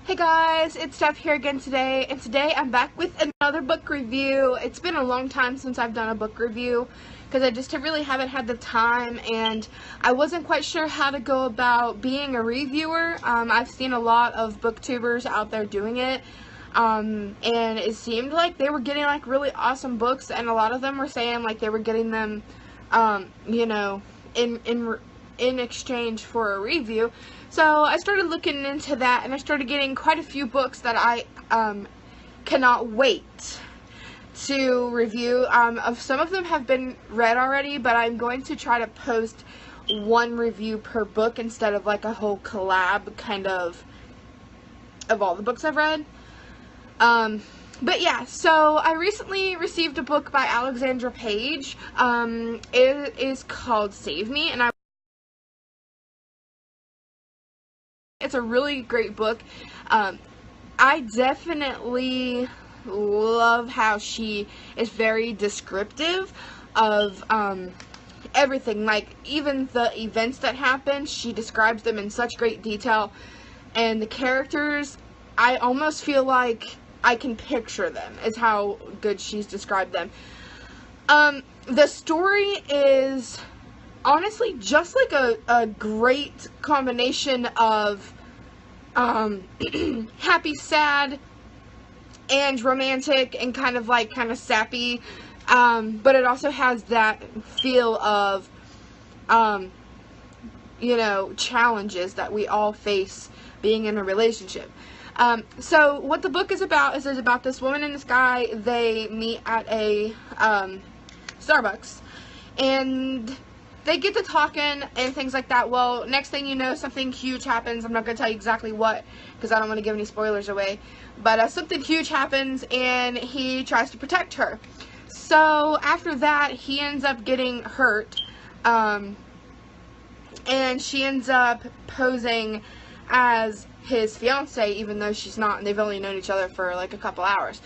Hey guys, it's Steph here again today, and today I'm back with another book review. It's been a long time since I've done a book review because I just really haven't had the time, and I wasn't quite sure how to go about being a reviewer. I've seen a lot of booktubers out there doing it, and it seemed like they were getting like really awesome books, and a lot of them were saying like they were getting them, in exchange for a review. So I started looking into that, and I started getting quite a few books that I cannot wait to review. Some of them have been read already, but I'm going to try to post one review per book instead of like a whole collab kind of all the books I've read. But yeah, so I recently received a book by Alexandra Page. It is called Save Me, and it's a really great book. I definitely love how she is very descriptive of everything. Like, even the events that happen, she describes them in such great detail. And the characters, I almost feel like I can picture them, is how good she's described them. The story is honestly just like a great combination of happy, sad, and romantic, and kind of sappy, but it also has that feel of challenges that we all face being in a relationship. So what the book is about is about this woman and this guy. They meet at a Starbucks, and they get to talking and things like that. Well, next thing you know, something huge happens. I'm not going to tell you exactly what, because I don't want to give any spoilers away. But something huge happens, and he tries to protect her. So after that, he ends up getting hurt. And she ends up posing as his fiance, even though she's not, and they've only known each other for like a couple hours.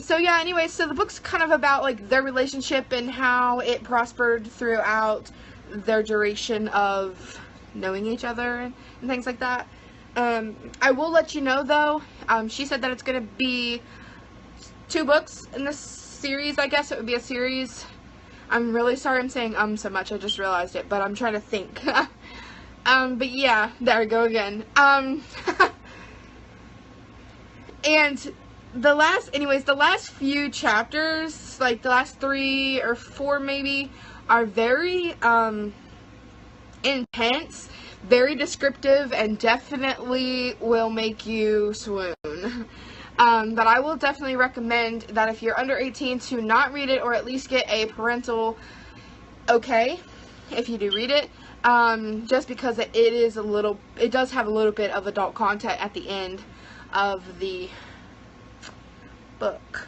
So yeah, anyway, so the book's kind of about like their relationship and how it prospered throughout their duration of knowing each other and things like that. I will let you know though, she said that it's going to be 2 books in this series. I guess it would be a series. I'm really sorry I'm saying so much, I just realized it, but I'm trying to think. But yeah, there we go again. And the last few chapters, like the last 3 or 4 maybe, are very intense, very descriptive, and definitely will make you swoon. But I will definitely recommend that if you're under 18 to not read it, or at least get a parental okay if you do read it, just because it does have a little bit of adult content at the end of the book.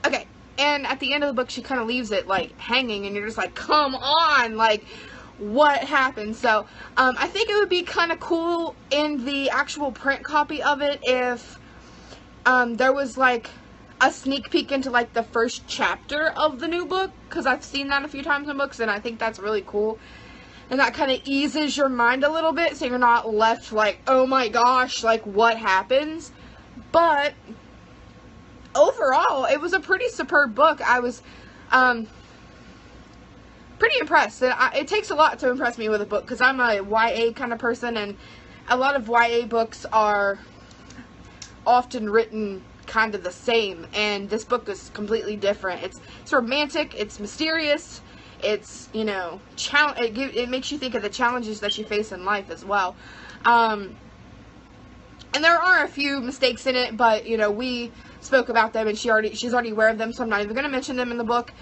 Okay, and at the end of the book, she kind of leaves it like hanging, and you're just like, come on, like, what happened? So I think it would be kind of cool in the actual print copy of it if there was like a sneak peek into like the first chapter of the new book, because I've seen that a few times in books, and I think that's really cool. And that kind of eases your mind a little bit, so you're not left like, oh my gosh, like, what happens? But overall, it was a pretty superb book. I was pretty impressed. It takes a lot to impress me with a book, because I'm a YA kind of person, and a lot of YA books are often written kind of the same, and this book is completely different. It's romantic, it's mysterious, it's, it makes you think of the challenges that you face in life as well. And there are a few mistakes in it, but, we spoke about them, and she's already aware of them, so I'm not even going to mention them in the book.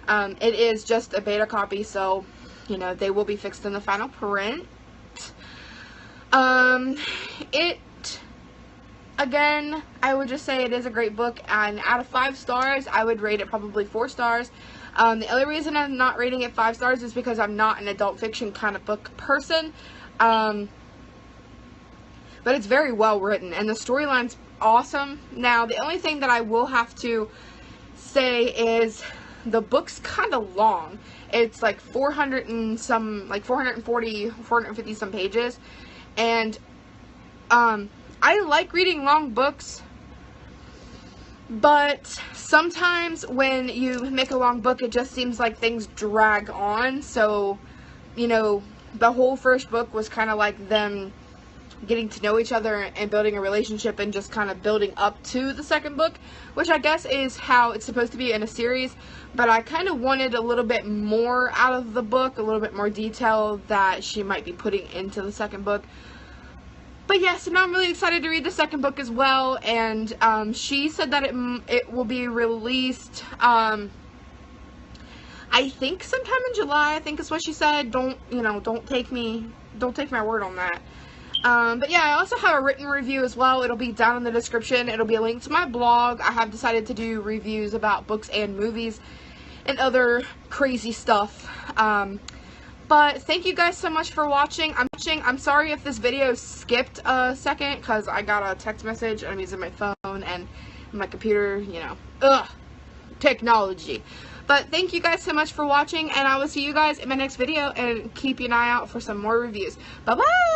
It is just a beta copy, so, they will be fixed in the final print. Again, I would just say it is a great book, and out of 5 stars, I would rate it probably 4 stars. The only reason I'm not rating it 5 stars is because I'm not an adult fiction kind of book person. But it's very well written, and the storyline's awesome. Now, the only thing that I will have to say is the book's kind of long. It's like 400 and some, like 440, 450 some pages, and I like reading long books, but sometimes when you make a long book, it just seems like things drag on. So, you know, the whole first book was kind of like them getting to know each other and building a relationship and just kind of building up to the second book, which I guess is how it's supposed to be in a series. But I kind of wanted a little bit more out of the book, a little bit more detail that she might be putting into the second book. But yeah, so now I'm really excited to read the second book as well, and she said that it will be released, I think sometime in July, I think is what she said. Don't take my word on that. But yeah, I also have a written review as well. It'll be down in the description. It'll be a link to my blog. I have decided to do reviews about books and movies and other crazy stuff. But thank you guys so much for watching. I'm sorry if this video skipped a second because I got a text message and I'm using my phone and my computer, you know, technology. But thank you guys so much for watching, and I will see you guys in my next video, and keep an eye out for some more reviews. Bye-bye!